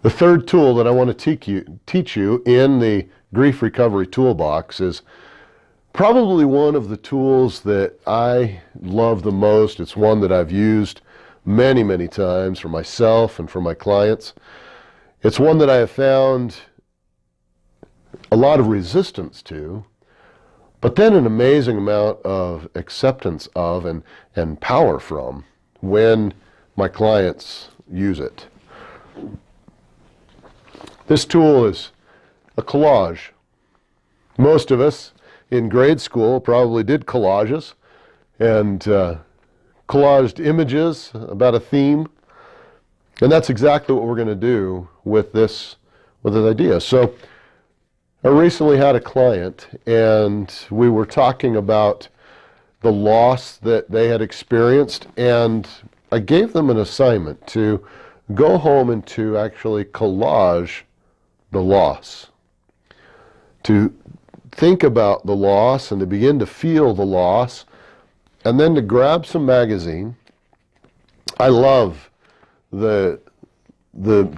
The third tool that I want to teach you in the Grief Recovery Toolbox is probably one of the tools that I love the most. It's one that I've used many, many times for myself and for my clients. It's one that I have found a lot of resistance to, but then an amazing amount of acceptance of and power from when my clients use it. This tool is a collage. Most of us in grade school probably did collages and collaged images about a theme. And that's exactly what we're going to do with this idea. So I recently had a client and we were talking about the loss that they had experienced, and I gave them an assignment to go home and to actually collage the loss, to think about the loss and to begin to feel the loss, and then to grab some magazine. I love the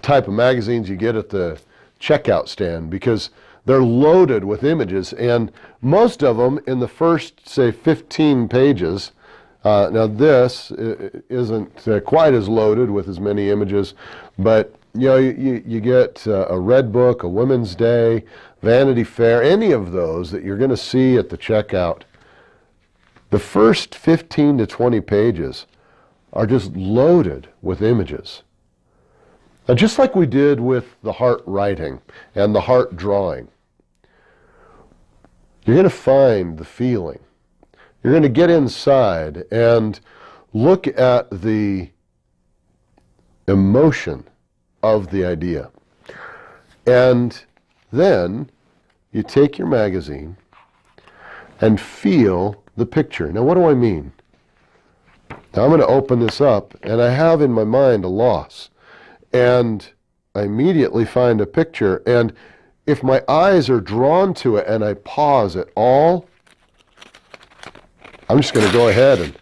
type of magazines you get at the checkout stand because they're loaded with images, and most of them in the first, say, 15 pages. Now this isn't quite as loaded with as many images, but you know, you get a Red Book, a Women's Day, Vanity Fair, any of those that you're going to see at the checkout. The first 15 to 20 pages are just loaded with images. Now, just like we did with the heart writing and the heart drawing, you're going to find the feeling. You're going to get inside and look at the emotion of the idea. And then you take your magazine and feel the picture. Now, what do I mean? Now, I'm going to open this up, and I have in my mind a loss. And I immediately find a picture, and if my eyes are drawn to it and I pause at all, I'm just going to go ahead and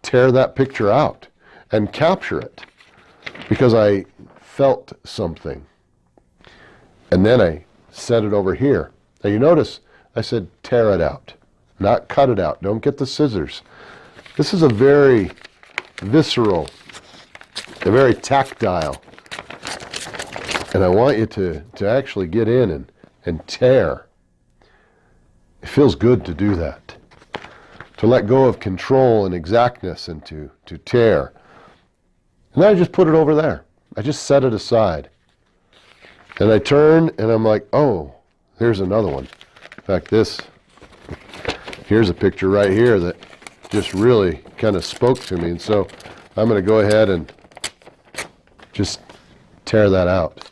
tear that picture out and capture it because I felt something. And then I set it over here. Now you notice I said tear it out, not cut it out. Don't get the scissors. This is a very visceral, a very tactile. And I want you to actually get in and tear. It feels good to do that. To let go of control and exactness and to tear. And then I just put it over there. I just set it aside. And I turn and I'm like, oh, here's another one. In fact, here's a picture right here that just really kind of spoke to me. And so I'm going to go ahead and just tear that out.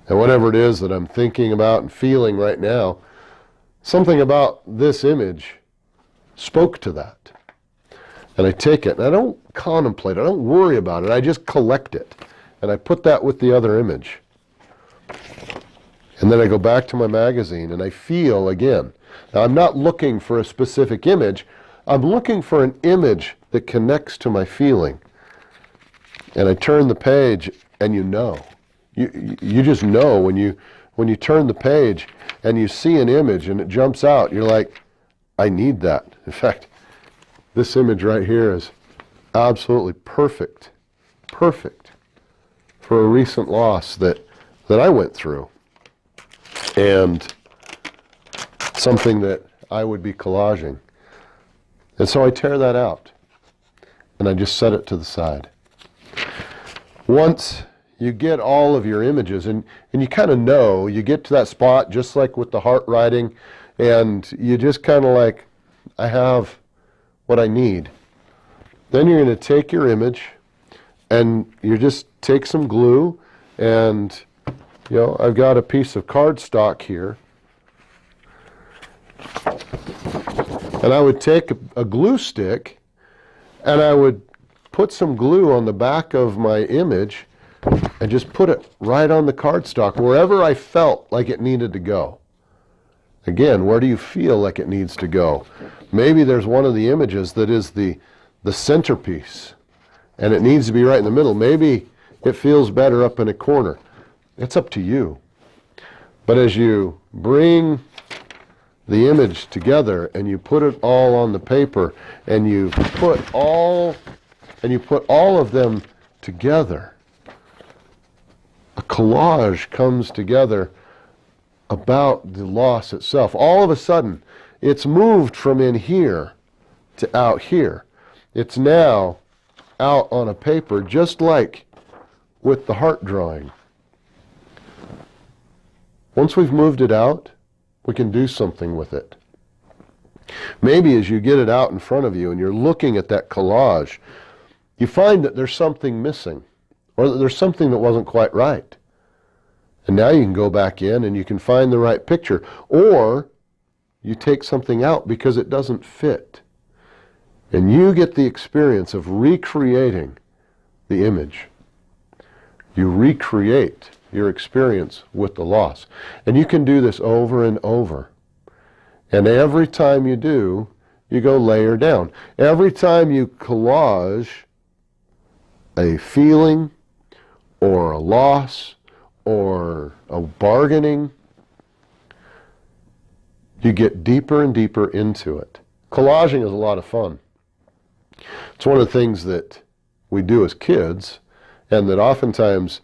And whatever it is that I'm thinking about and feeling right now, something about this image spoke to that. And I take it, and I don't contemplate it, I don't worry about it, I just collect it. And I put that with the other image. And then I go back to my magazine and I feel again. Now I'm not looking for a specific image, I'm looking for an image that connects to my feeling. And I turn the page and you know. You just know when you turn the page and you see an image and it jumps out, you're like, I need that. In fact, this image right here is absolutely perfect for a recent loss that I went through, and something that I would be collaging. And so I tear that out and I just set it to the side. Once you get all of your images and you kind of know, you get to that spot just like with the heart writing, and you just kind of like, I have what I need. Then you're going to take your image and you just take some glue, and you know, I've got a piece of cardstock here, and I would take a glue stick and I would put some glue on the back of my image and just put it right on the cardstock wherever I felt like it needed to go. Again, where do you feel like it needs to go? Maybe there's one of the images that is the centerpiece and it needs to be right in the middle. Maybe it feels better up in a corner. It's up to you. But as you bring the image together and you put it all on the paper and you put all of them together, a collage comes together about the loss itself. All of a sudden, it's moved from in here to out here. It's now out on a paper, just like with the heart drawing. Once we've moved it out, we can do something with it. Maybe as you get it out in front of you and you're looking at that collage, you find that there's something missing, or that there's something that wasn't quite right. And now you can go back in and you can find the right picture. Or you take something out because it doesn't fit. And you get the experience of recreating the image. You recreate your experience with the loss. And you can do this over and over. And every time you do, you go layer down. Every time you collage a feeling or a loss or a bargaining, you get deeper and deeper into it. Collaging is a lot of fun. It's one of the things that we do as kids, and that oftentimes,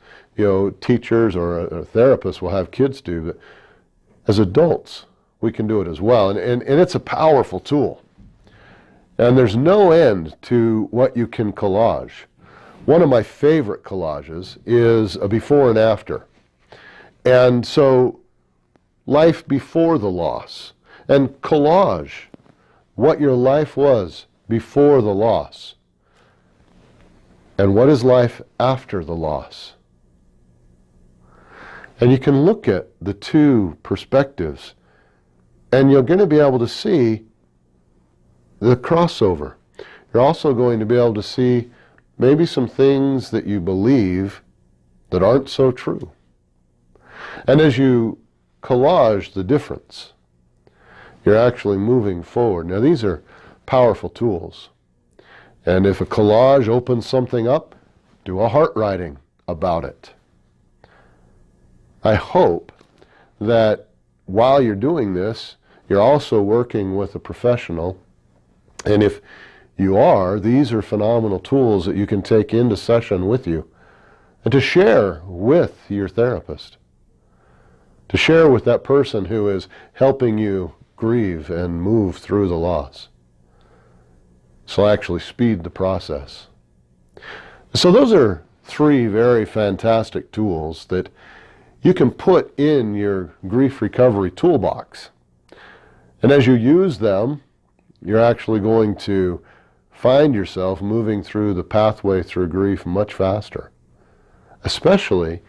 teachers or therapists will have kids do, but as adults, we can do it as well. And it's a powerful tool. And there's no end to what you can collage. One of my favorite collages is a before and after. And so, life before the loss. And collage what your life was before the loss. And what is life after the loss? And you can look at the two perspectives, and you're going to be able to see the crossover. You're also going to be able to see maybe some things that you believe that aren't so true. And as you collage the difference, you're actually moving forward. Now, these are powerful tools. And if a collage opens something up, do a heart writing about it. I hope that while you're doing this, you're also working with a professional. And if you are, these are phenomenal tools that you can take into session with you and to share with your therapist. To share with that person who is helping you grieve and move through the loss. So actually speed the process. So those are three very fantastic tools that you can put in your grief recovery toolbox. And as you use them, you're actually going to find yourself moving through the pathway through grief much faster. Especially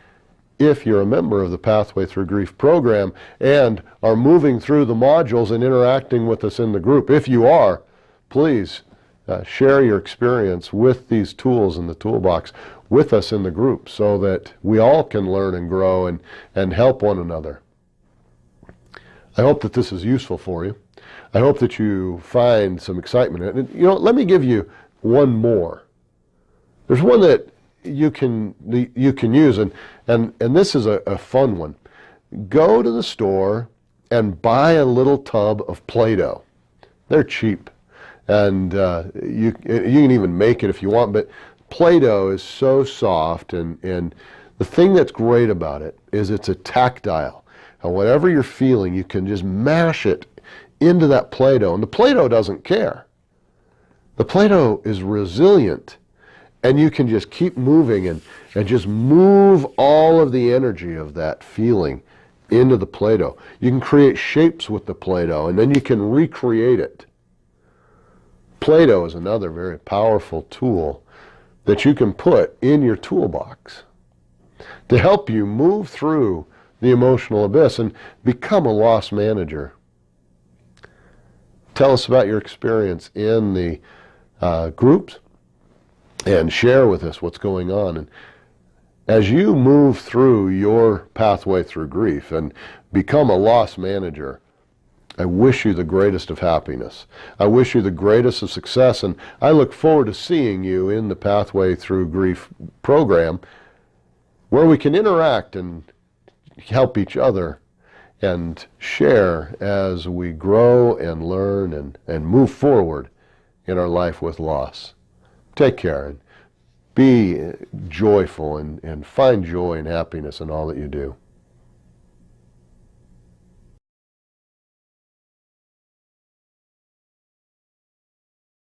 if you're a member of the Pathway Through Grief program and are moving through the modules and interacting with us in the group. If you are, please share your experience with these tools in the toolbox with us in the group so that we all can learn and grow and help one another. I hope that this is useful for you. I hope that you find some excitement. And, let me give you one more. There's one that you can use, and this is a fun one. Go to the store and buy a little tub of Play-Doh. They're cheap, and you can even make it if you want, but Play-Doh is so soft, and the thing that's great about it is it's a tactile. And whatever you're feeling, you can just mash it into that Play-Doh, and the Play-Doh doesn't care. The Play-Doh is resilient, and you can just keep moving and just move all of the energy of that feeling into the Play-Doh. You can create shapes with the Play-Doh, and then you can recreate it. Play-Doh is another very powerful tool that you can put in your toolbox to help you move through the emotional abyss and become a loss manager. Tell us about your experience in the groups and share with us what's going on. And as you move through your pathway through grief and become a loss manager, I wish you the greatest of happiness. I wish you the greatest of success, and I look forward to seeing you in the Pathway Through Grief program where we can interact and help each other and share as we grow and learn and move forward in our life with loss. Take care and be joyful and find joy and happiness in all that you do.